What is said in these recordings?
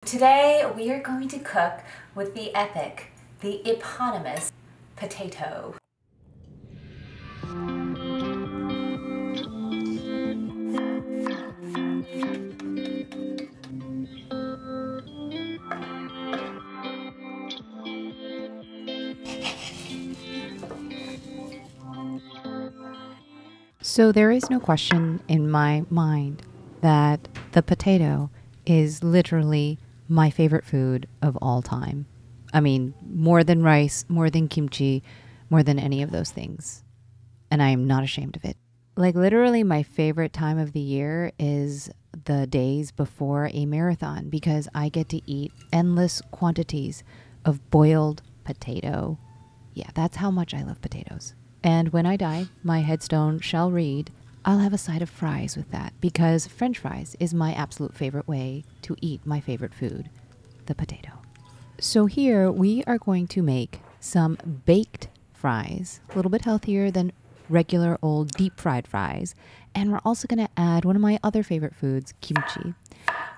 Today we are going to cook with the epic, the eponymous potato. So there is no question in my mind that the potato is literally my favorite food of all time. I mean, more than rice, more than kimchi, more than any of those things. And I am not ashamed of it. Like, literally, my favorite time of the year is the days before a marathon because I get to eat endless quantities of boiled potato. Yeah, that's how much I love potatoes. And when I die, my headstone shall read, I'll have a side of fries with that because French fries is my absolute favorite way to eat my favorite food, the potato. So here we are going to make some baked fries, a little bit healthier than regular old deep fried fries. And we're also going to add one of my other favorite foods, kimchi.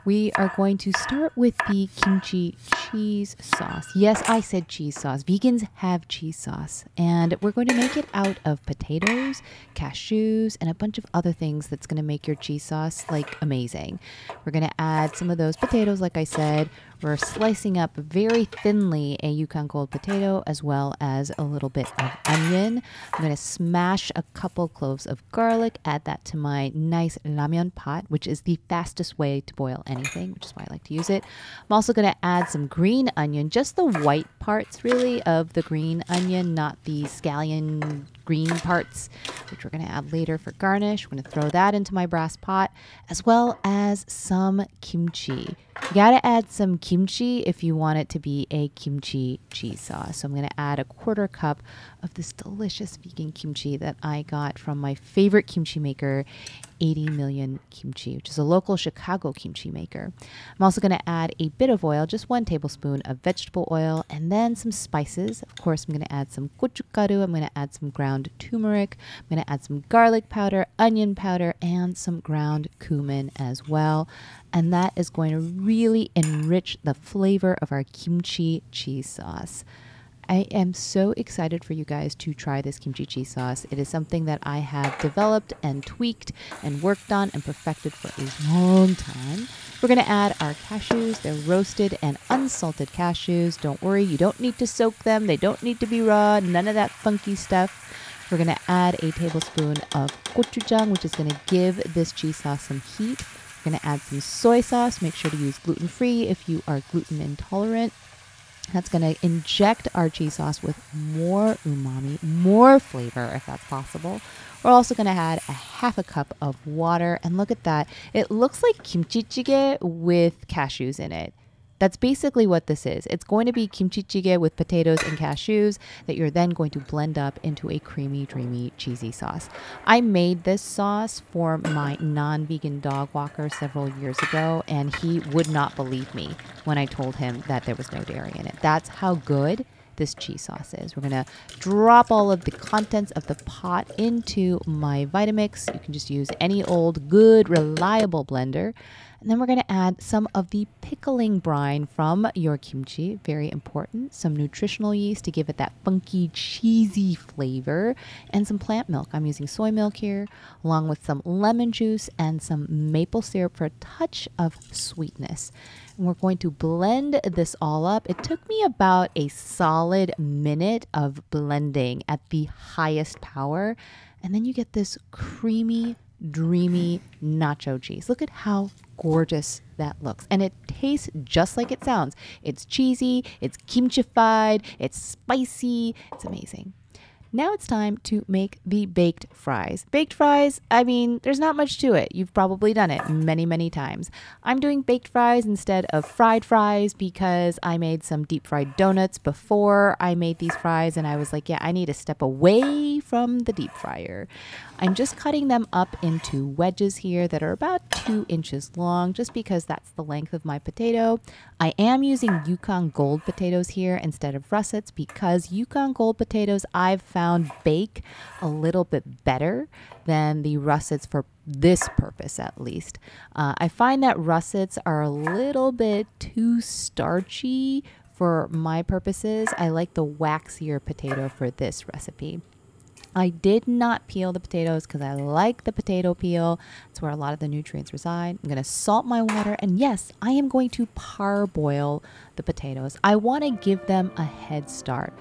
We are going to start with the kimchi cheese sauce. Yes, I said cheese sauce. Vegans have cheese sauce. And we're going to make it out of potatoes, cashews, and a bunch of other things that's going to make your cheese sauce like amazing. We're going to add some of those potatoes, like I said. We're slicing up very thinly a Yukon Gold potato as well as a little bit of onion. I'm going to smash a couple cloves of garlic, add that to my nice ramyeon pot, which is the fastest way to boil anything, which is why I like to use it. I'm also going to add some green onion, just the white parts really of the green onion, not the scallion green parts, which we're going to add later for garnish. We're going to throw that into my brass pot, as well as some kimchi. You got to add some kimchi if you want it to be a kimchi cheese sauce. So I'm going to add a 1/4 cup of this delicious vegan kimchi that I got from my favorite kimchi maker, 80 Million Kimchi, which is a local Chicago kimchi maker. I'm also going to add a bit of oil, just 1 tablespoon of vegetable oil, and then some spices. Of course, I'm going to add some gochugaru. I'm going to add some ground turmeric. I'm going to add some garlic powder, onion powder, and some ground cumin as well. And that is going to really enrich the flavor of our kimchi cheese sauce. I am so excited for you guys to try this kimchi cheese sauce. It is something that I have developed and tweaked and worked on and perfected for a long time. We're going to add our cashews. They're roasted and unsalted cashews. Don't worry, you don't need to soak them. They don't need to be raw. None of that funky stuff. We're going to add a tablespoon of gochujang, which is going to give this cheese sauce some heat. We're going to add some soy sauce. Make sure to use gluten-free if you are gluten intolerant. That's going to inject our cheese sauce with more umami, more flavor if that's possible. We're also going to add a 1/2 cup of water. And look at that. It looks like kimchi jjigae with cashews in it. That's basically what this is. It's going to be kimchi jjigae with potatoes and cashews that you're then going to blend up into a creamy, dreamy, cheesy sauce. I made this sauce for my non-vegan dog walker several years ago, and he would not believe me when I told him that there was no dairy in it. That's how good this cheese sauce is. We're going to drop all of the contents of the pot into my Vitamix. You can just use any old, good, reliable blender. And then we're going to add some of the pickling brine from your kimchi, very important, some nutritional yeast to give it that funky, cheesy flavor, and some plant milk. I'm using soy milk here, along with some lemon juice and some maple syrup for a touch of sweetness. And we're going to blend this all up. It took me about a solid minute of blending at the highest power. And then you get this creamy, dreamy nacho cheese. Look at how gorgeous that looks. And it tastes just like it sounds. It's cheesy, it's kimchified, it's spicy, it's amazing. Now it's time to make the baked fries. Baked fries, I mean, there's not much to it. You've probably done it many, many times. I'm doing baked fries instead of fried fries because I made some deep fried donuts before I made these fries, and I was like, yeah, I need to step away from the deep fryer. I'm just cutting them up into wedges here that are about 2 inches long, just because that's the length of my potato. I am using Yukon Gold potatoes here instead of russets because Yukon Gold potatoes I've found found bake a little bit better than the russets for this purpose, at least. I find that russets are a little bit too starchy for my purposes. I like the waxier potato for this recipe. I did not peel the potatoes because I like the potato peel. It's where a lot of the nutrients reside. I'm going to salt my water. And yes, I am going to parboil the potatoes. I want to give them a head start.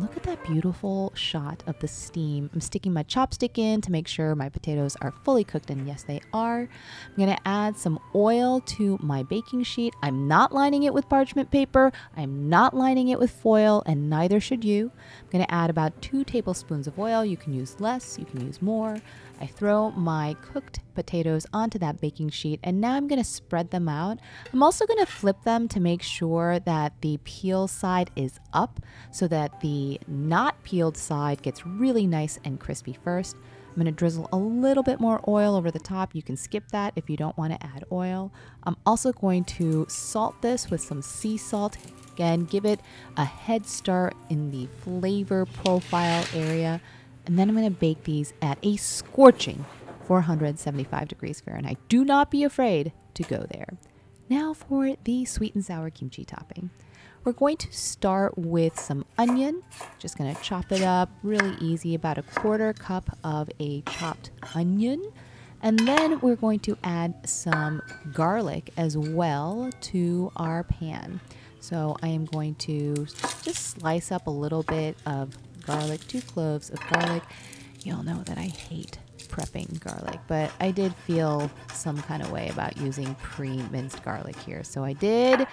Look at that beautiful shot of the steam. I'm sticking my chopstick in to make sure my potatoes are fully cooked, and yes, they are. I'm going to add some oil to my baking sheet. I'm not lining it with parchment paper. I'm not lining it with foil, and neither should you. I'm going to add about 2 tablespoons of oil. You can use less, you can use more. I throw my cooked potatoes onto that baking sheet, and now I'm going to spread them out. I'm also going to flip them to make sure that the peel side is up so that the not peeled side gets really nice and crispy first. I'm going to drizzle a little bit more oil over the top. You can skip that if you don't want to add oil. I'm also going to salt this with some sea salt. Again, give it a head start in the flavor profile area. And then I'm going to bake these at a scorching 475 degrees Fahrenheit. Do not be afraid to go there. Now for the sweet and sour kimchi topping. We're going to start with some onion. Just going to chop it up really easy, about a 1/4 cup of a chopped onion. And then we're going to add some garlic as well to our pan. So I am going to just slice up a little bit of garlic, 2 cloves of garlic. You'll know that I hate prepping garlic, but I did feel some kind of way about using pre-minced garlic here. So I did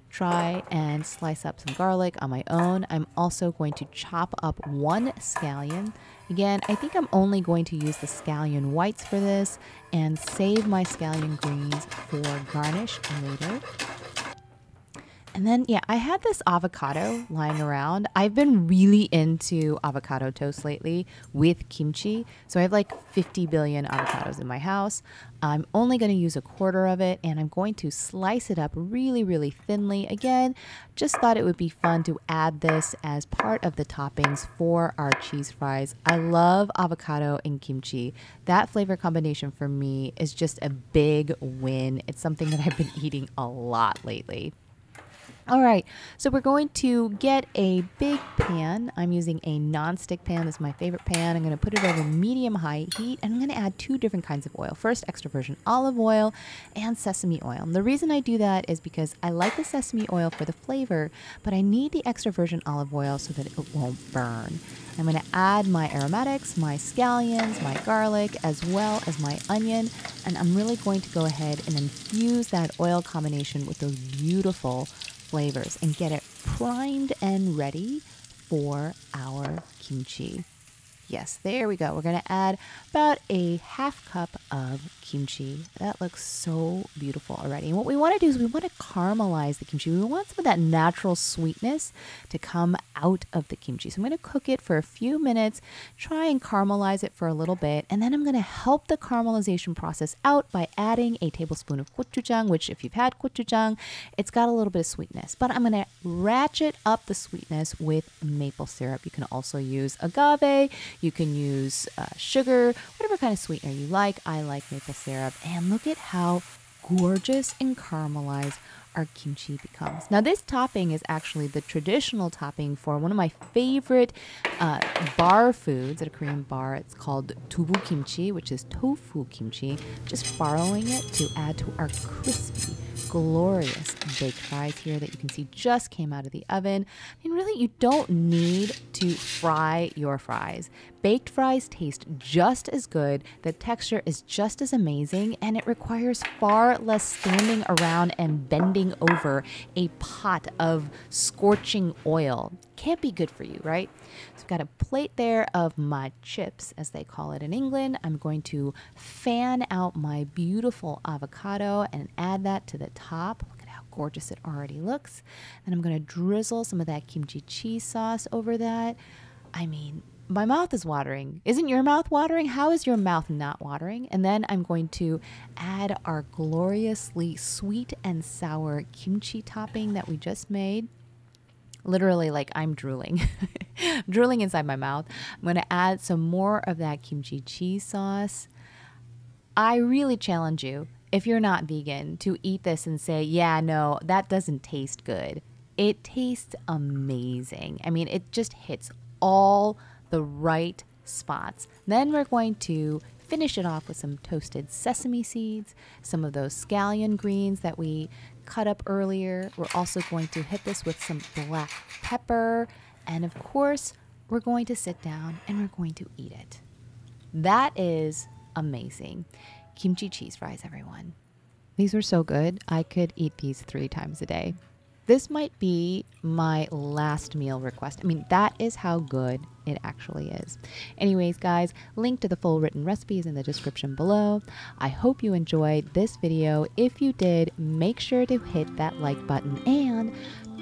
try and slice up some garlic on my own. I'm also going to chop up 1 scallion. Again, I think I'm only going to use the scallion whites for this and save my scallion greens for garnish later. And then, yeah, I had this avocado lying around. I've been really into avocado toast lately with kimchi. So I have like 50 billion avocados in my house. I'm only going to use a 1/4 of it, and I'm going to slice it up really, really thinly. Again, just thought it would be fun to add this as part of the toppings for our cheese fries. I love avocado and kimchi. That flavor combination for me is just a big win. It's something that I've been eating a lot lately. All right, so we're going to get a big pan. I'm using a non-stick pan. This is my favorite pan. I'm going to put it over medium-high heat, and I'm going to add 2 different kinds of oil. First, extra virgin olive oil and sesame oil. And the reason I do that is because I like the sesame oil for the flavor, but I need the extra virgin olive oil so that it won't burn. I'm going to add my aromatics, my scallions, my garlic, as well as my onion, and I'm really going to go ahead and infuse that oil combination with those beautiful flavors and get it primed and ready for our kimchi. Yes, there we go. We're going to add about a 1/2 cup of kimchi. That looks so beautiful already. And what we want to do is we want to caramelize the kimchi. We want some of that natural sweetness to come out of the kimchi. So I'm going to cook it for a few minutes, try and caramelize it for a little bit, and then I'm going to help the caramelization process out by adding a tablespoon of gochujang, which if you've had gochujang, it's got a little bit of sweetness. But I'm going to ratchet up the sweetness with maple syrup. You can also use agave. You can use sugar, whatever kind of sweetener you like. I like maple syrup. And look at how gorgeous and caramelized our kimchi becomes. Now, this topping is actually the traditional topping for one of my favorite bar foods at a Korean bar. It's called dubu kimchi, which is tofu kimchi. Just borrowing it to add to our crispy, glorious baked fries here that you can see just came out of the oven. And really, you don't need to fry your fries. Baked fries taste just as good, the texture is just as amazing, and it requires far less standing around and bending over a pot of scorching oil. Can't be good for you, right? So I've got a plate there of my chips, as they call it in England. I'm going to fan out my beautiful avocado and add that to the top. Look at how gorgeous it already looks. And I'm going to drizzle some of that kimchi cheese sauce over that. I mean, my mouth is watering. Isn't your mouth watering? How is your mouth not watering? And then I'm going to add our gloriously sweet and sour kimchi topping that we just made. Literally, like I'm drooling, drooling inside my mouth. I'm going to add some more of that kimchi cheese sauce. I really challenge you, if you're not vegan, to eat this and say, yeah, no, that doesn't taste good. It tastes amazing. I mean, it just hits all the right spots. Then we're going to finish it off with some toasted sesame seeds, some of those scallion greens that we cut up earlier. We're also going to hit this with some black pepper. And of course, we're going to sit down and we're going to eat it. That is amazing. Kimchi cheese fries, everyone. These were so good. I could eat these 3 times a day. This might be my last meal request. I mean, that is how good it actually is. Anyways, guys, link to the full written recipe is in the description below. I hope you enjoyed this video. If you did, make sure to hit that like button and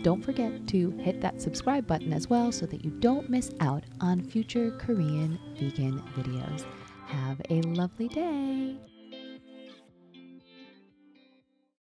don't forget to hit that subscribe button as well so that you don't miss out on future Korean vegan videos. Have a lovely day.